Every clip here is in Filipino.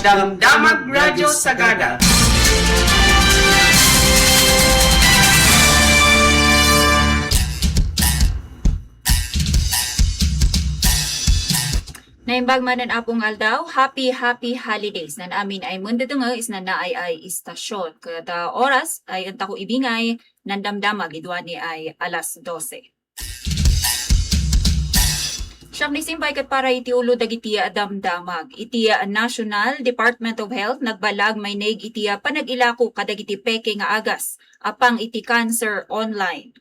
Damdamag Radyo Sagada. Naimbag manan apong aldaw, happy holidays. Nan amin ay mundo nga is na naay ay istasyon. Kada oras ay anta ko ibingay, nandamdamag idwa ni ay alas 12. Siyang nisimbay kat para iti ulo dagitiya damdamag. Itiya National Department of Health nagbalag may neg itiya panagilako kadagiti peke nga agas. Apang iti cancer online.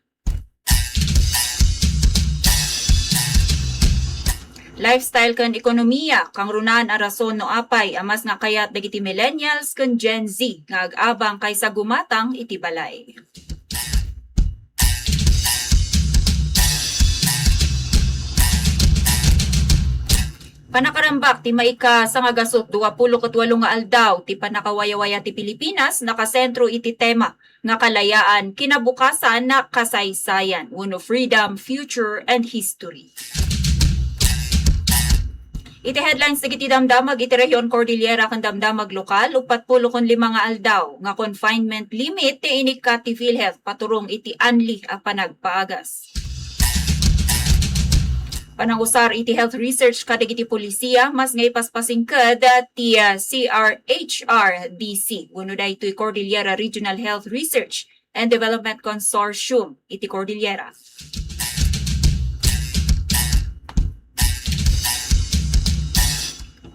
Lifestyle kan ekonomiya, kang runan a rason no apay, amas nga kayat dagiti millennials kan Gen Z, nga ag-abang kaysa gumatang iti balay. Panakarambak ti maika sa nga gasot 28 nga aldaw ti panakawayawaya ti Pilipinas nakasentro iti tema nga kalayaan kinabukasan na kasaysayan, uno freedom, future, and history. Iti headlines dagiti damdamag iti Rehiyon Cordillera kan damdamag lokal upat 45 nga aldaw nga confinement limit ti inika ti PhilHealth paturong iti anli a panagpaagas. Panangusar iti health research kadagiti polisiya mas ngay paspasingkad ti CRHRDC wenno daytoy Cordillera Regional Health Research and Development Consortium iti Cordillera.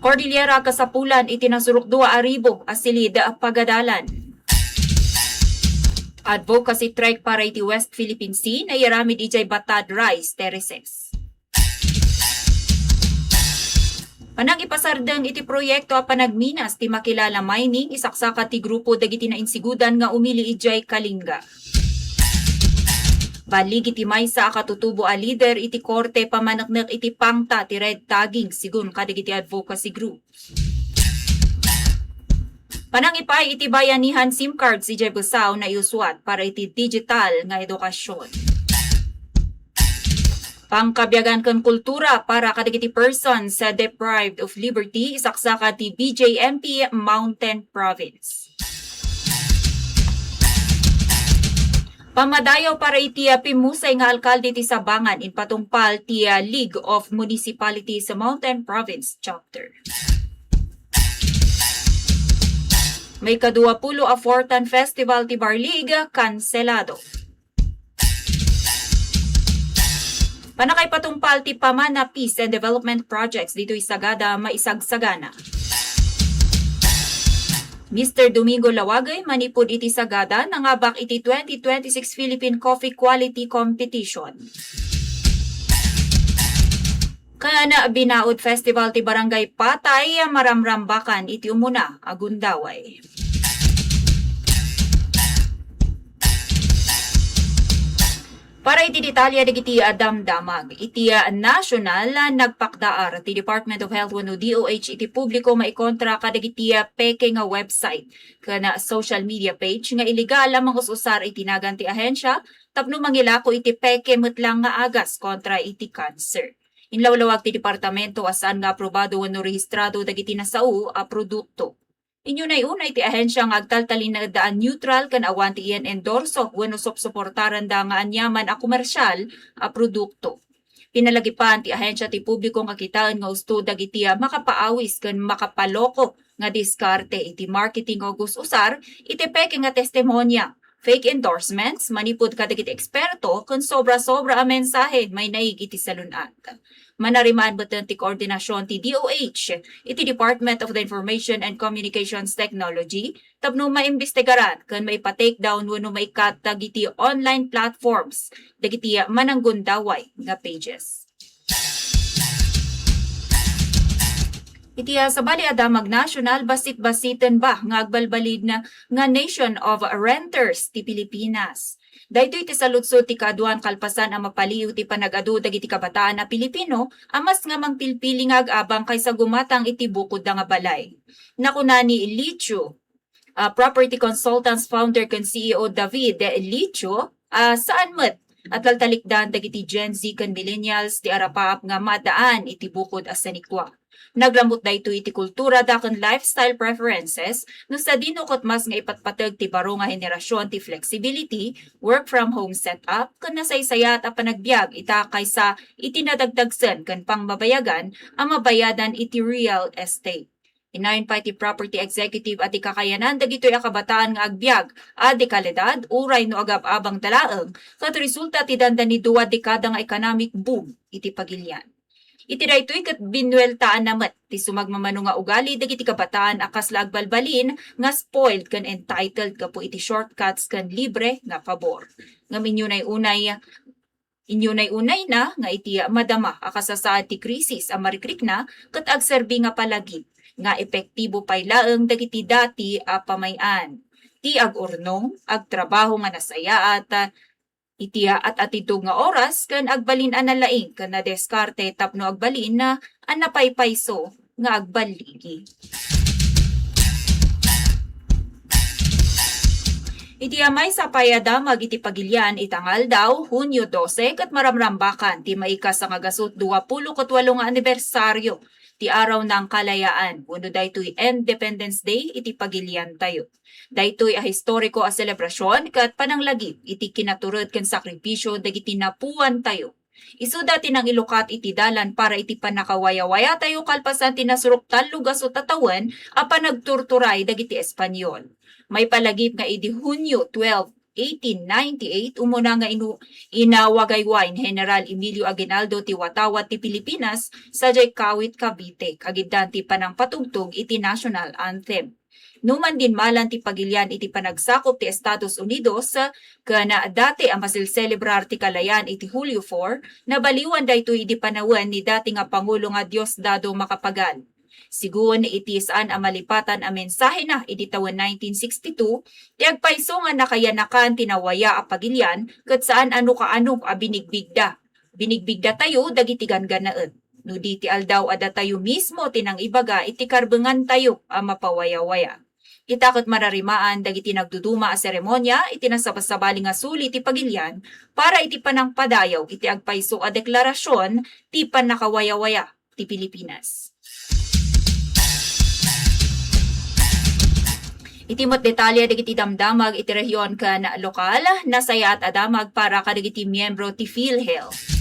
Cordillera kasapulan iti nasurok 2,000 asilid pagadalan. Advocacy trike para iti West Philippine Sea na yaramid ijay Batad Rice Terraces. Panang ipasardeng iti proyekto a panagminas ti makilala mining isaksaka ti grupo dagiti na insigudan nga umili ijay Kalinga. Balig iti maysa akatutubo a leader iti korte pamanaknek iti pangta ti red tagging sigun kadagiti advocacy group. Panang ipay iti bayanihan SIM card si Jay Busaw na iuswat para iti digital nga edukasyon. Pangkabyagan kan kultura para kadagiti persons sa deprived of liberty isaksaka ti BJMP Mountain Province. Pamadayaw para iti pimusay nga alkalde ti Sabangan in patungpal ti League of Municipalities sa Mountain Province Chapter. May ka-24 Festival ti Barlig kanselado. Panakay patungpal ti Pamana Peace and Development Projects dito Sagada maisagsagana. Mr. Domingo Lawagay manipod iti Sagada nangabak iti 2026 Philippine Coffee Quality Competition. Kaya na binaod festival ti Barangay Patay maramrambakan iti umuna agundaway. Para iti detalya dagiti damdamag, iti national nagpakdaar ti Department of Health wenno DOH iti publiko maikontra kadagiti peke nga website kana social media page nga illegal lamang usar iti nagan ti ahensya tapno mangilako iti peke metlang nga agas kontra iti cancer. Inlawlawag ti departamento asan nga aprobado wenno rehistrado dagiti nasao a produkto. Inyo na iunay ti ahensya nga agtaltalin na daan neutral kan awan ti iyan endorso wenno suportaran da nga anyaman a komersyal a produkto. Pinalagipan ti ahensya ti publiko nga kitaan nga usto dagiti makapaawis kan makapaloko nga diskarte iti marketing o usar iti peke nga testimonya, fake endorsements, manipod kadagiti eksperto kun sobra-sobra a mensahe may naig iti salunat. Manarimaan batan ti koordinasyon ti DOH, iti Department of the Information and Communications Technology, tapno maimbestigaran kan may pa-take down wenno may cut dagiti online platforms, dagiti mananggundaway nga pages. Iti sabali adamag national basit-basiten ba nga agbalbalid na nga nation of renters ti Pilipinas. Daytoy ti saludsod ti kaduan kalpasan ang mapaliw ti panagadu dagiti kabataan na Pilipino amas nga mangpilpili nga ag-abang kaysa gumatang iti bukod nga balay. Nakuna ni Licho, Property Consultants founder kan CEO David Licho, saan met at laltalikdan dagiti Gen Z ken millennials ti arapaap nga madaan iti bukod as sanikwa. Naglamot dayto iti kultura daken lifestyle preferences no sa dinukot mas nga ipatpateg ti baro nga henerasyon ti flexibility, work from home setup ken nasaysayat a panagbiag ita kaysa itinadagdagsen ken pangmabayagan a mabayadan iti real estate. Inayon pa iti property executive at ikakayanan dagitoy a kabataan nga agbyag a dekalidad uray no agab-abang dalaeng ket resulta ti dandan ni duwa dekada nga economic boom iti pagilyan. Iti daytoy ket binueltaan namet ti sumagmamano nga ugali dagiti kabataan akas la agbalbalin nga spoiled ken entitled kapo iti shortcuts ken libre nga pabor. Ngam inyunay na nga iti madama akasasaad ti krisis a marikrik na ket agserbi nga palagi nga epektibo pay laeng dagiti dati a pamayan. Ti ag-urnong, agtrabaho nga nasaya at itiya at atidog nga oras ken agbalin analaing ken na deskarte tapno agbalin na anapaypayso nga agbaligi. Iti amay sa payadamag iti pagilyan itangal daw Hunyo 12 ket maramrambakan ti maikas nga gasut 28 nga anibersaryo ti araw ng kalayaan. Wenno daytoy Independence Day iti pagilyan tayo. Daytoy a historiko a selebrasyon ket pananglagip iti kinaturod ken sakripisyo dagiti napuan tayo. Isuda tinang ilukat iti dalan para iti panakawaya-waya tayo kalpasan tinasurok talo gasot tatawan a panagturturay dagiti Espanyol. May palagip nga iti Hunyo 12 1898 umuna nga inawagayway ni General Emilio Aguinaldo ti watawat ti Pilipinas sa Kawit Cavite kagiddan ti panang patugtog iti national anthem. Numan din malan ti pagilyan iti panagsakop ti Estados Unidos kana dati ang masilselebrar ti kalayan iti Hulyo 4 na baliwan daytoy iti panawen ni dati nga Pangulo nga Diosdado Macapagal. Sigun iti saan ang malipatan a mensahe na iti tawen 1962 ti agpayso nga nakayanakan tinawaya a pagilyan ket saan ano kaano a binigbigda. Binigbigda tayo dagiti ganganaen. No di ti aldaw ada tayo mismo tinang ibaga iti karbengan tayo a mapawaya-waya. Itakot mararimaan dagiti nagduduma a seremonya iti nasabasabali nga suli ti pagilyan para iti panang padayaw iti agpayso a deklarasyon ti panakawaya-waya ti Pilipinas. Itimot detalye dagiti damdamag iti rehiyon ken lokal nasaya at adamag para kadagiti miyembro ti PhilHealth.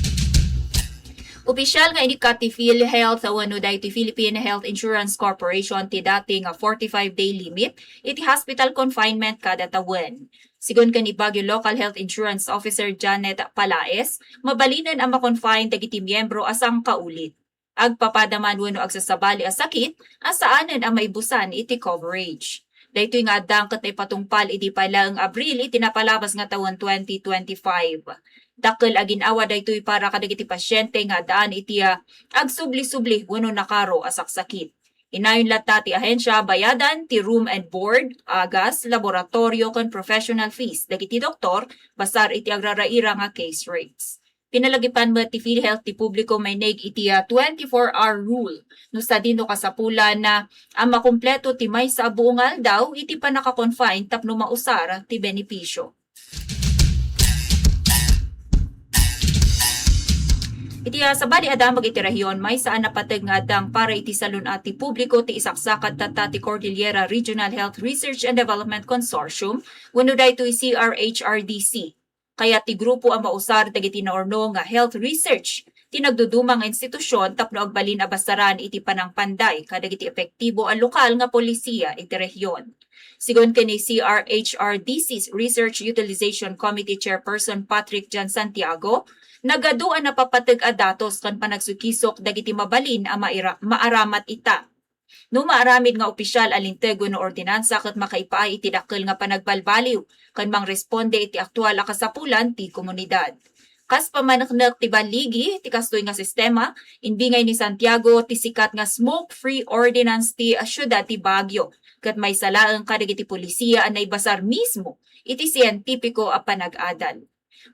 Opisyal nga inikat ti PhilHealth wenno daytoy Philippine Health Insurance Corporation ti dating 45-day limit iti hospital confinement kada tawen. Sigon ken ni Baguio Local Health Insurance Officer Janet Palaes, mabalinan ang makonfine dagiti miyembro asang kaulit. Agpapadaman wenno agsasabali a sakit asaanen ang maibusan iti coverage. Daytoy nga adang ket ipatungpal iti palang Abril iti napalabas nga taon 2025. Dakkel aginawa daytoy para kadagiti pasyente nga daan iti agsubli-subli wenno nakaro a saksakit. Inayon latta ti ahensya bayadan ti room and board, agas, laboratorio ken professional fees dagiti doktor basar iti agraraira nga case rates. Pinalagipan mo ti PhilHealth ti publiko may neg iti 24-hour rule. No sa dino kasapulan na ang makumpleto ti may sa buungal daw iti pa nakakonfine tapno mausara ti benepisyo. Iti sabali adamag iti rehiyon may saan napateg nga adang para iti salun at ti publiko ti isaksakat tata ti Cordillera Regional Health Research and Development Consortium wenno daytoy CRHRDC. Kaya ti grupo ang mausar dagiti naorno nga health research ti nagdudumang institusyon tapno agbalin a basaran iti panangpanday kadagiti epektibo ang lokal nga polisiya iti rehiyon. Sigon ken ni CRHRDC's Research Utilization Committee Chairperson Patrick Jan Santiago, nagaduan na papateg a datos kan panagsukisok dagiti mabalin a maaramat ita. No maaramid nga opisyal alintego no ordinansa ket makaipaay iti dakkel nga panagbalbaliw kan mangresponde iti aktual a kasapulan ti komunidad. Kas pamanaknak ti baligi ti kastoy nga sistema inbingay ni Santiago ti sikat nga smoke-free ordinance ti syudad ti Baguio ket may salaeng kadagiti polisiya anay basar mismo iti siyentipiko a panag-adal.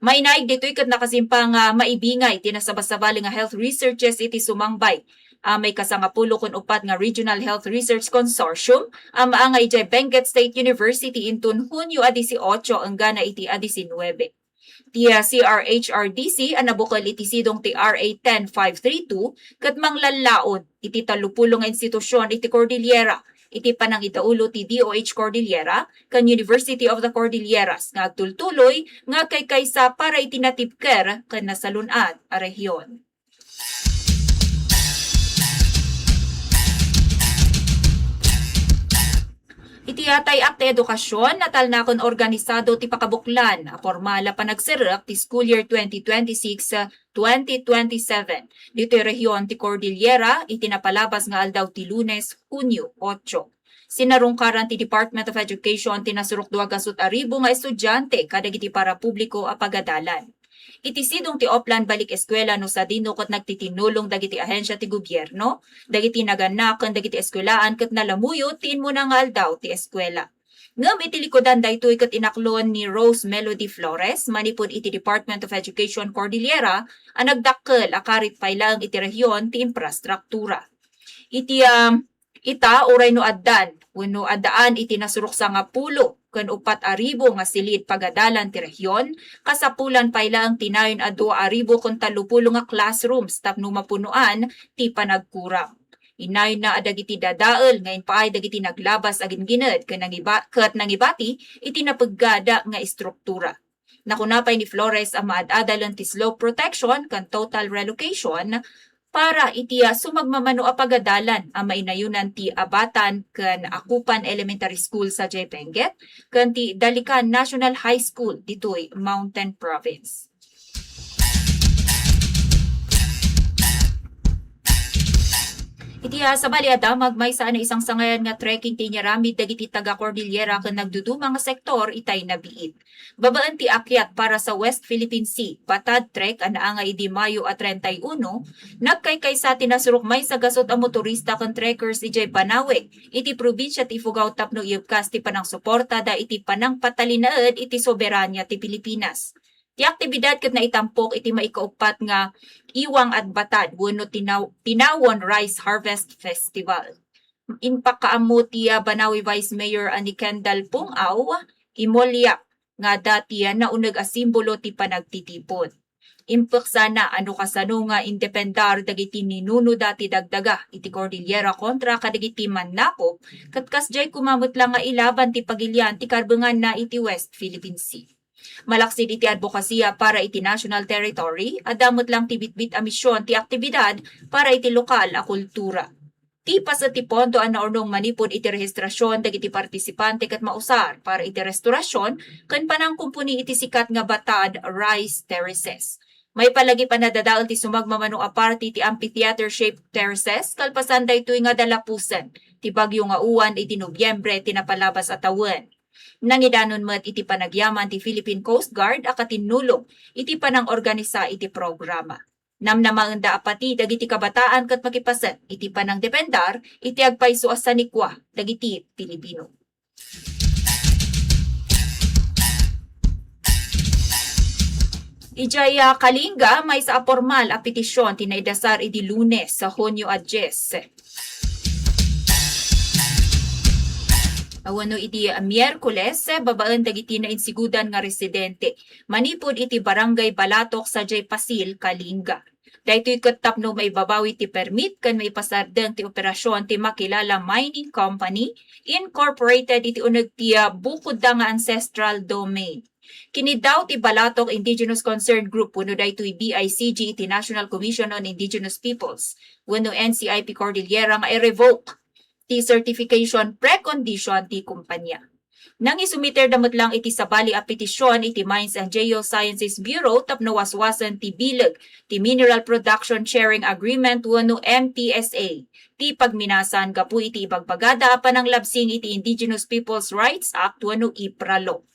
May naig ditoy ket nakasimpang maibingay ti nasabasabali nga health researches iti sumangbay. May kasangapulo kun upat nga Regional Health Research Consortium maangay iti Benguet State University intun Hunyo 18 hanggang iti 19. Ti CRHRDC ang nabukal iti sidong ti RA 10532 ket manglanlaon iti talupulong nga institusyon iti Cordillera iti panang itaulo ti DOH Cordillera kan University of the Cordilleras nga agtultuloy nga kaysa para iti natibker ken nasalunad a rehiyon. Iti atay akte edukasyon natal na kon organisado ti pakabuklan a formala panagsirak ti school year 2026-2027 dito rehiyon ti Cordillera iti napalabas nga aldaw ti Lunes, Hunyo 8. Sinarungkaran ti Department of Education ti nasurok 2,000 nga estudyante kadagiti para publiko a pagadalan. Iti sidong ti Oplan balik eskwela no sa dino ket nagtitinulong dagiti ahensya ti gobyerno, dagiti naganak ken dagiti eskwelaan ket nalamuyo tin mo nga aldaw ti eskwela. Ngem iti likodan daytoy ket inaklon ni Rose Melody Flores manipud iti Department of Education Cordillera ang nagdakkel a karit paylang iti rehiyon ti infrastruktura. Iti ita uray no addan wenno addaan iti nasurok sa nga pulo ken 4,000 nga silid pagadalan ti rehiyon kasapulan paylang tinayon a 2,000 ken 30 nga classrooms tapno mapunuan ti panagkurang. Inayon na adagiti dadael ngayon paay dagiti naglabas agin gined ken nangibati iti napeggada nga istruktura. Nakunapay ni Flores ang maad-adalan ti slope protection ken total relocation para iti sumagmamano a pagadalan ang mainayunan ti Abatan ken Akupan Elementary School sa Jaypenget ken ti Dalikan National High School ditoy Mountain Province. Iti sa baliadamag may saan isang sangayan nga trekking ti nyaramid dagiti taga Cordillera ken nagduduma nga sektor itay nabiit. Babaan ti akyat para sa West Philippine Sea, Batad Trek anaanga idi Mayo a 31, nagkaykaysa tinasurok may sagasot ang motorista ken trekkers ijay Banawe, iti probinsya ti Ifugao tapno iubkas ti panang suporta da iti panang patalinaed iti soberanya ti Pilipinas. Ti aktibidad ket naitampok iti maikaupat nga Iwang at Batad wenno Tinawon Rice Harvest Festival. Inpakaammo ti Banawe Vice Mayor ani Kendall Pungaw imolyak nga dati nauneg a simbolo ti panagtitipon. Impek sana ano kasano nga independar dagiti ninuno dati dagdaga iti Cordillera kontra kadagiti mannakop ket kasjay kumamot lang nga ilaban ti pagilian ti karbengan na iti West Philippine Sea. Malaksid iti advokasya para iti national territory, adamot lang ti bitbit a misyon ti aktibidad para iti lokal a kultura. Ti pas at ti pondo ang naurnong manipod iti rehistrasyon dagiti partisipante ket mausar para iti restorasyon ken panang kumpuni iti sikat nga Batad Rice Terraces. May palagi pa nadadaol ti sumagmamano a party ti amphitheater-shaped terraces kalpasan daytoy nga dalapusen ti bagyo nga uwan iti Nobyembre tinapalabas a tawen. Nangidanon met iti panagyaman ti Philippine Coast Guard a katinulong iti panang organisa iti programa. Namnamaenda apati dagiti kabataan ket makipaset iti panang dependar iti agpayso a sanikwa dagiti Pilipino. Ijaya Kalinga may sa formal a petisyon tinaidasar iti Lunes sa Hunyo a 10. Awano iti Miyerkules, babaan dagiti na insigudan nga residente. Manipod iti barangay Balatok sa Jay Pasil, Kalinga. Daytoy ket tapno may babawi ti permit kan may pasardeng ti operasyon ti makilala mining company incorporated iti uneg ti bukod da nga ancestral domain. Kini daw ti Balatok Indigenous Concerned Group wenno daytoy BICG iti National Commission on Indigenous Peoples wenno NCIP Cordillera nga i-revoke ti certification precondition ti kumpanya. Nang isumiter damot lang iti sabali a petisyon iti Mines and Geosciences Bureau tapno waswasan ti bileg ti Mineral Production Sharing Agreement wenno MPSA. Ti pagminasan kapu iti ibagbagada panang labsing iti Indigenous Peoples' Rights Act wenno IPRA-Law.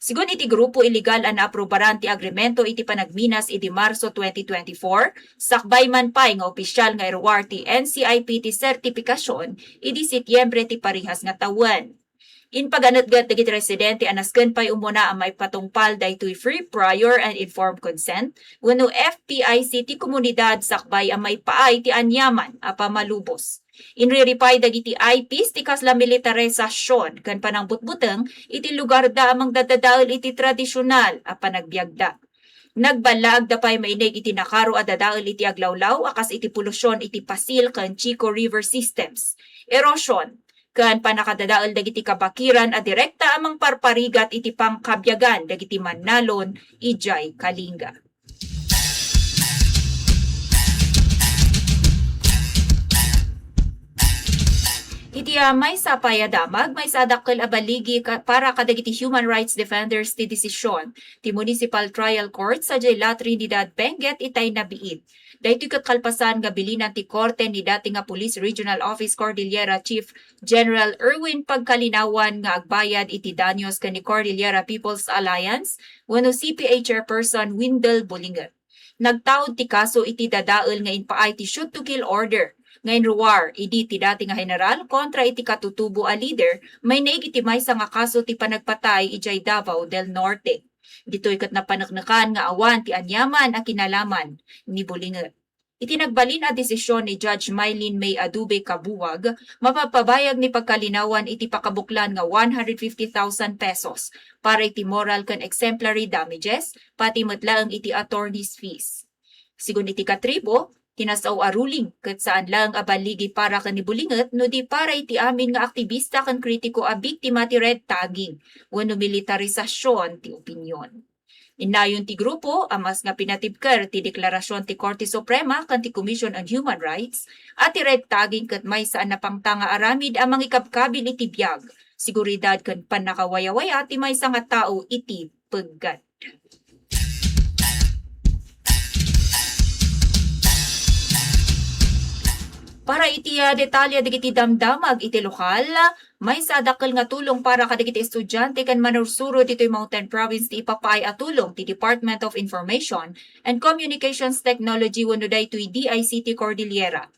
Sigun iti grupo illegal ang naaprobaran ti agreemento iti panagminas iti Marso 2024, sakbay man pay nga opisyal nga irwar ti NCIP ti sertifikasyon iti Setyembre ti parihas nga tawen. In paganatgat dagiti residente anasken pay umuna ang may patungpal daytoy free, prior, and informed consent wenno FPIC ti komunidad sakbay ang may paay ti anyaman a pamalubos. Inriripay dagiti IPs ti kasla militarisasyon kan panang butbuteng iti lugar da amang dadadaol iti tradisyonal a panagbiagda. Nagbalag dapay mainig iti nakaro at dadaol iti aglawlaw akas iti polusyon iti Pasil kan Chico River Systems. Erosion kan panakadadaol dagiti kabakiran a direkta amang parparigat iti pangkabyagan dagiti Manalon, Ijay, Kalinga. Iti may sa payadamag, may sa dakkel abaligi para kadagiti human rights defenders ti desisyon. Ti Municipal Trial Court sa La Trinidad Benguet itay nabiit. Dahito kalpasan nga bilinan ti korte ni dati nga Police Regional Office Cordillera Chief General Erwin Pagkalinawan nga agbayad iti danyos kani Cordillera People's Alliance wenno CPA Chairperson Windel Bulingat. Nagtaod ti kaso iti dadael nga inpaay ti shoot to kill order. Ngayon ruwar, idi ti dati nga general kontra iti katutubo a leader, may naigitimay sa nga kaso ti panagpatay ijay Davao del Norte. Dito'y kat napanaknakan nga awan ti anyaman a kinalaman ni Bulingat. Iti nagbalin a desisyon ni Judge Mylene May Adube Kabuwag, mapapabayag ni pagkalinawan iti pakabuklan nga 150,000 pesos para iti moral kan exemplary damages, pati matlaang iti attorney's fees. Sigun iti katribo, tinasaw a ruling ket saan lang abaligi para kan ni Bulingat no di para iti amin nga aktivista kan kritiko a biktima ti red tagging wenno militarisasyon ti opinyon. Inayon ti grupo amas nga pinatibker ti deklarasyon ti Korte Suprema kan ti Commission on Human Rights at ti red tagging ket may saan na pangtanga aramid amang ikabkabil iti biyag seguridad kan panakawayawaya ti may nga tao iti paggat. Para iti detalya dagiti damdamag iti lokal, may sadakkel nga tulong para kadagiti estudyante kan manursurod ito'y Mountain Province ti ipapay at tulong ti Department of Information and Communications Technology wenno daytoy DICT Cordillera.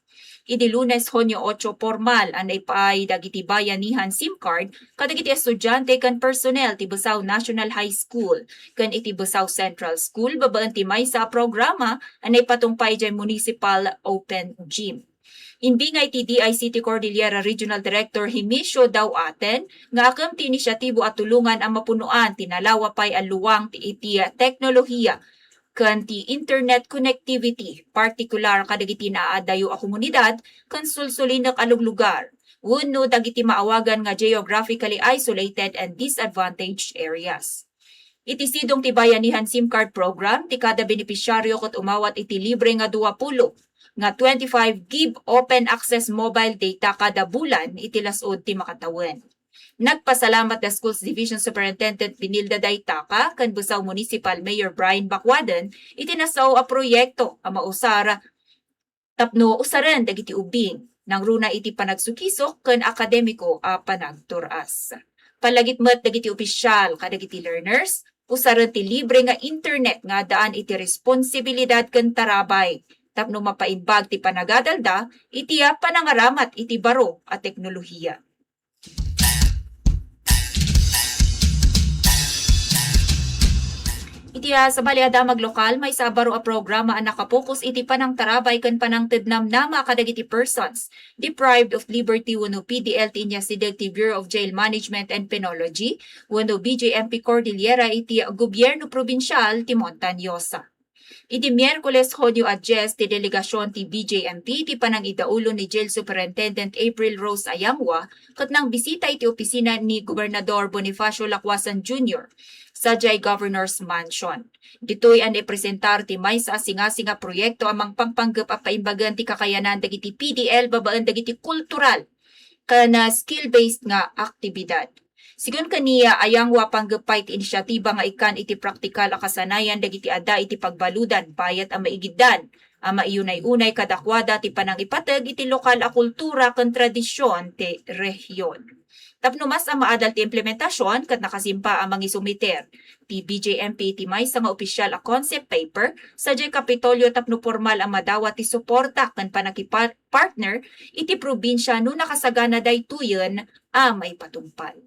Idi Lunes Hunyo 8 formal an ipay dagiti bayanihan SIM card kadagiti estudyante kan personnel ti Busaw National High School kan iti Busaw Central School babaan ti may sa programa an ipatungpay jay Municipal Open Gym. Imbingay ti DICT Cordillera Regional Director Himisio Dawaten nga akam ti inisyatibo at tulungan ang mapunuan tinalawa pay ang luwang ti iti teknolohiya kan ti internet connectivity partikular kadagiti naadayo a komunidad kan sulsulinak alog lugar wenno dagiti maawagan nga geographically isolated and disadvantaged areas. Iti sidong ti bayanihan SIM card program ti kada benepisyaryo ket umawat iti libre nga 20 nga 25 GB open access mobile data kada bulan iti lasod ti makatawen. Nagpasalamat the Schools Division Superintendent Binilda Daytaka kan Busaw Municipal Mayor Brian Bacwaden iti nasaw a proyekto a mausara tapno usaran dagiti ubing nang runa iti panagsukisok kan akademiko a panagturas. Palagit met dagiti opisyal kadagiti learners usaran ti libre nga internet nga daan iti responsibilidad kan tarabay. Tapno mapaimbag ti panagadalda, iti panangaramat iti baro at teknolohiya. Iti sa baliadamag lokal, may sabaro a programa ang nakapokus iti panangtarabay kan panangtidnamnama kadagiti persons deprived of liberty wenno PDL ti Inyasideg ti Bureau of Jail Management and Penology wenno BJMP Cordillera iti gobyerno probinsyal ti Montañosa. Iti Miyerkules Hodyo adjes ti delegasyon ti BJMP ti panangidaulo ni Jail Superintendent April Rose Ayamwa ket nang bisita iti opisina ni Gobernador Bonifacio Lacwasan Jr. sa Jay Governor's Mansion. Ditoy an ipresentar ti may sa singa-singa proyekto amang pangpanggep a paimbagan ti kakayanan dagiti PDL babaan dagiti kultural kana skill-based nga aktibidad. Sigun kaniya ayang wapanggapay ti inisyatiba nga ikan iti praktikal a kasanayan dagiti adda iti pagbaludan bayat a maigiddan a maiyunay-unay kadakwada ti panangipateg iti lokal a kultura ken tradisyon ti rehiyon. Tapno mas ang maadal ti implementasyon kat nakasimpa ang mangisumiter ti BJMP ti may nga opisyal a concept paper sa J. Kapitolyo tapno formal ang madawa ti suporta ken panaki-partner iti probinsya no nakasagana daytoyen a may patungpal.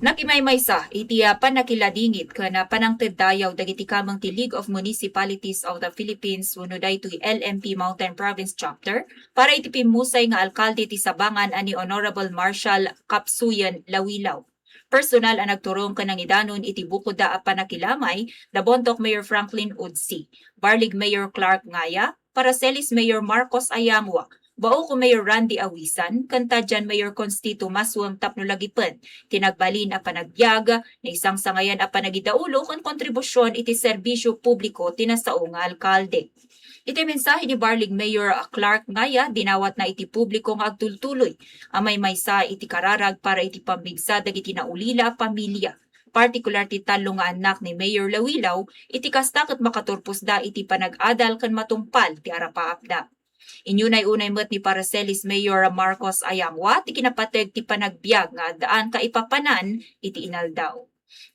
Nakimaymaysa iti panakiladingit kana panangted dayaw dagiti kamang ti League of Municipalities of the Philippines wenno daytoy LMP Mountain Province Chapter para iti pimusay nga alkalde ti Sabangan ani Honorable Marshal Kapsuyan Lawilaw. Personal ang nagturong kanang idanon iti bukod da panakilamay da Bontoc Mayor Franklin Udsi, Barlig Mayor Clark Ngaya, Paracelis Mayor Marcos Ayangwa, Bao ko Mayor Randy Awisan, kanta dyan Mayor Constito Maswang Tapnulagipan, tinagbalin a panagbiag na isang sangayan a panagidaulo kan kontribusyon iti serbisyo publiko tinasao nga alkalde. Iti mensahe ni Barlig Mayor Clark Ngaya, dinawat na iti publiko nga agtultuloy, amay maysa iti kararag para iti pambigsa dagiti naulila a pamilya. Partikular ti talo nga anak ni Mayor Lawilaw, iti kasta ket makaturpos da iti panag-adal kan matungpal ti arapaapda. Inyunay-unay met ni Paracelis Mayor Marcos Ayangwa ti kinapateg ti panagbiag nga daan kaipapanan iti inaldaw.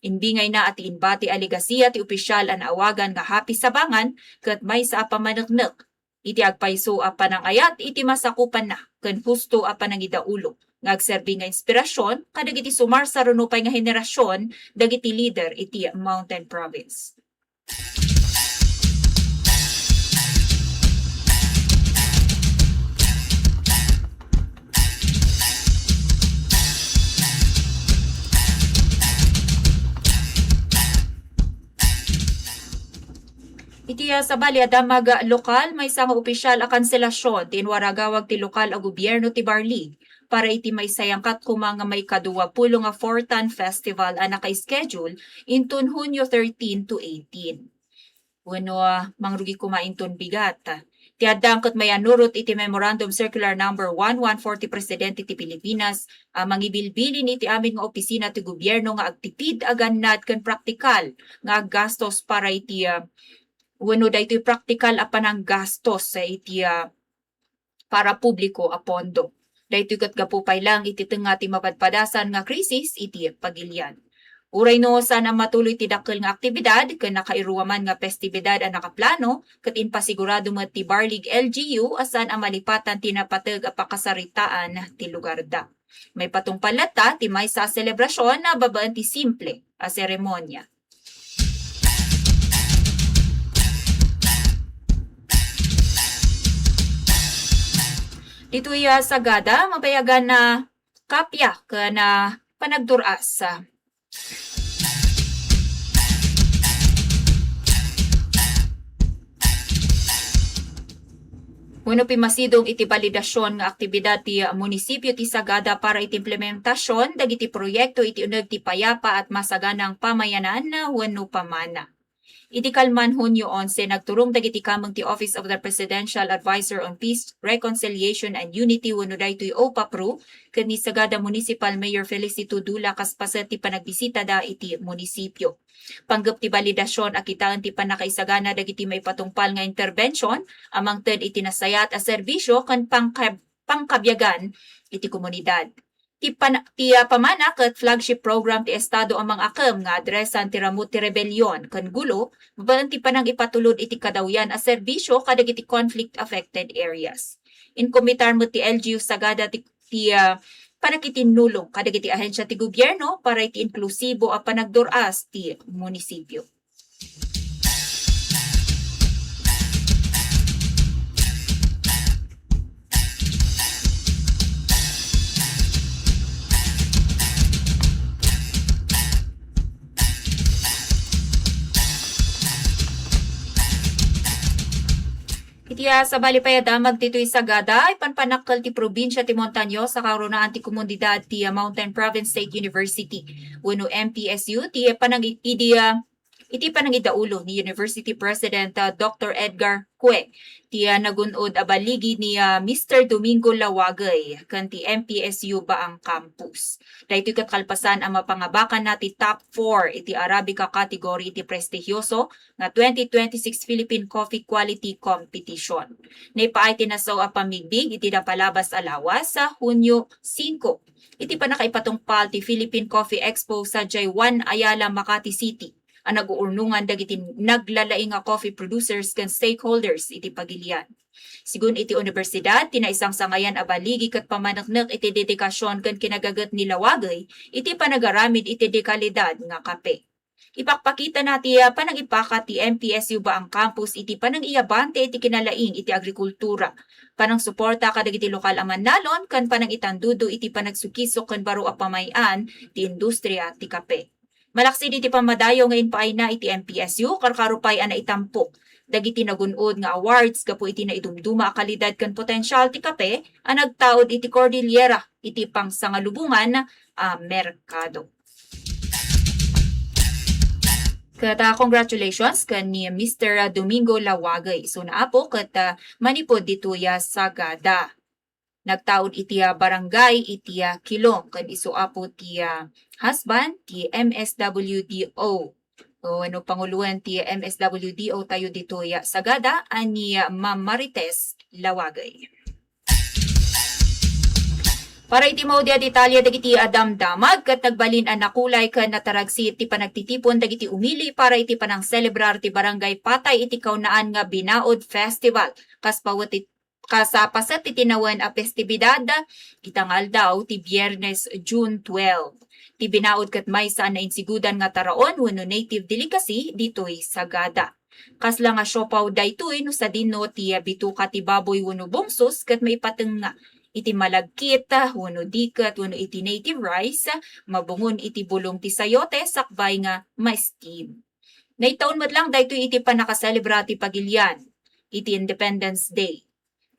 Inbingay na at inbati aligasiya ti opisyal an awagan nga happy Sabangan ket may sa pamaneknek. Iti agpayso a panangayat iti masakupan na ken husto a panangidaulo nga agserbi nga inspirasyon kadagiti sumar sa runupay nga henerasyon dagiti leader iti Mountain Province. Iti sa bali damag lokal may isang opisyal a kanselasyon tinwaragawag ti lokal a gobyerno ti Barlig para iti may sayangkat kumang may kaduwa pulo nga Fortan Festival a naka-schedule intun Hunyo 13 to 18. Bueno, mangrugi kumainton bigat. Ti adangket may anurot iti Memorandum Circular Number 1140 Presidente ti Pilipinas mangibilbilin iti amin nga opisina ti gobyerno nga agtipid agannad ken praktikal nga gastos para iti wenno daytoy praktikal a panang gastos sa iti para publiko a pondo. Daytoy ket gapupay lang iti tenga ti mapadpadasan nga krisis iti pagilian. Uray no sana matuloy ti dakkel nga aktibidad ken nakairuwaman nga festibidad a nakaplano ket inpasigurado met ti Barlig LGU asan a malipatan ti napateg a pakasaritaan ti lugar da. May patungpalata ti may sa selebrasyon na babaan ti simple a seremonya. Dito'y sagada, mapayagan na kapya ka na panagduras. Wano pimasidong iti validasyon nga aktibidad ti munisipyo ti Sagada para iti implementasyon dagiti proyekto iti uneg ti payapa at masaganang pamayanan na wano pamana. Iti kalman Hunyo 11 nagturong dagiti kameng ti Office of the Presidential Advisor on Peace, Reconciliation and Unity wenno daytoy OPAPRO ken ni Sagada Municipal Mayor Felicito Dula kaspaset ti panagbisita da iti munisipyo. Panggep ti validasyon akitaan ti panakaisagana dagiti may patungpal nga intervention amang ted iti nasayat a serbisyo ken pangkabyagan iti komunidad. Ti pamana ket flagship program ti Estado amang akem nga adresan ti ramut ti rebellion ken gulo babaen ti panang ipatulod iti kadawyan a serbisyo kadagiti conflict affected areas. Inkomitar mo ti LGU Sagada ti panakitinulong kadagiti ahensya ti gobyerno para iti inklusibo a panagduras ti munisipyo. Itiya sa balipaya damag dito'y Sagada, ipanpanakkel ti probinsya ti Montaño sa karunaan ti komunidad ti Mountain Province State University. Wenno MPSU ti iti panangidaulo ni University President Dr. Edgar Cue. Ti nagunod abaligi ni Mr. Domingo Lawagay kan ti MPSU Baang Campus. Daytoy ket kalpasan ang mapangabakan na ti top 4 iti Arabica category iti prestigyoso nga 2026 Philippine Coffee Quality Competition. Naipaay tinasaw a pamigbig iti napalabas alawas sa Hunyo 5. Iti panakaipatungpal ti Philippine Coffee Expo sa J1 Ayala, Makati City. Ang nag-uurnungan dagiti naglalaing nga coffee producers ken stakeholders iti pagilian. Sigun iti universidad, tinaisang sangayan abaligi kat pamanaknak iti dedikasyon kan kinagagat ni Lawagay, iti panagaramid iti dekalidad nga kape. Ipakpakita nati panang-ipaka ti MPSU ba ang campus iti panang-iyabante iti kinalaing iti agrikultura. Panang suporta kadag iti lokal amannalon kan panang itandudo iti panagsukisok kan baro a pamayan ti industriya ti kape. Malaksid iti pamadayo ngayon pa ay na iti MPSU karkarupay na itampok. Dagiti nagunod nga awards kapo iti naidumduma a kalidad kan potensyal ti kape ang nagtaod iti Cordillera iti pangsangalubungan merkado. Congratulations kan ni Mr. Domingo Lawagay. So naapo kat manipod dituya Sagada. Nagtaod iti barangay iti Kilong kan isuapo ti husband ti MSWDO. O ano panguluan ti MSWDO tayo dituya Sagada ani Ma'am Marites Lawagay. Para iti mo dia detalye dagiti damdamag kat nagbalin ang nakulay kan nataragsi iti panagtitipon dagiti umili para iti panang celebrar ti barangay patay iti kaunaan nga Binaod Festival. Kasapasat iti nawan a festibidad itangal daw ti Biyernes June 12. Ti Binaod kat maysa na insigudan nga taraon wenno native delicacy ditoy Sagada. Kasla nga siopaw daytoy no sa dinno ti bituka ti baboy wenno bungsos kat maipateng nga iti malagkit, wano dikat, wano iti native rice, mabungon iti bulong ti sayote, sakbay nga ma-steam. Naitaon mat lang dahito iti panakaselebra ti Pagilian, iti Independence Day.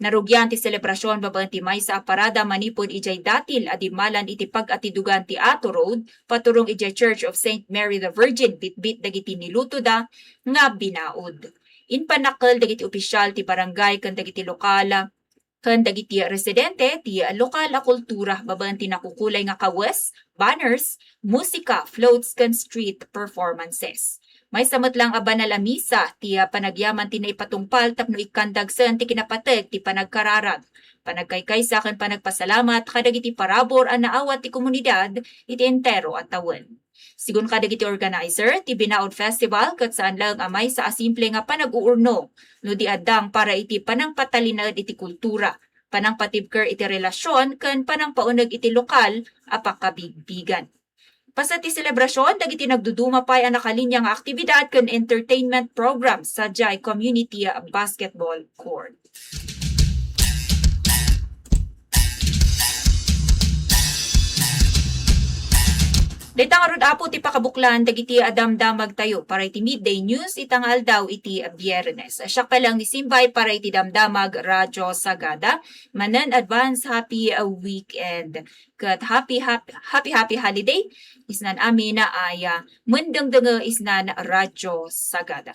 Narugyan ti selebrasyon babaan ti maysa parada manipod ijay datil adimalan iti pag-atidugan ti Ato Road, paturong ijay Church of St. Mary the Virgin, bitbit dagiti niluto da nga Binaod. In panakal dagiti opisyal ti barangay kan dagiti lokala, kan dagiti residente ti lokal a kultura babaan ti nakukulay nga kawes, banners, musika, floats kan street performances. May samot lang a banal a misa ti panagyaman ti naipatungpal tapno ikandagsen ti kinapateg ti panagkararag. Panagkaykaysa kan panagpasalamat kadagiti parabor a naawat ti komunidad iti entero at tawen. Sigun kadagiti organizer ti Binaod Festival kat saan lang amay sa asimple nga panag-uurno no di adang para iti panangpatalinad iti kultura, panangpatibker iti relasyon kan panangpaunag iti lokal a pakabigbigan. Pasat ti selebrasyon dagiti nagduduma pay ang nakalinya nga aktibidad kan entertainment program sa Jai Community Basketball Court. Daytang arod apo ti pakabuklan dagiti damdamag tayo para iti midday news itangal daw iti Biyernes. Siya pa lang ni Simbay para iti damdamag Radyo Sagada. Manan advance happy weekend. Kat happy holiday. Isnan amin na ay mundang isnan Radyo Sagada.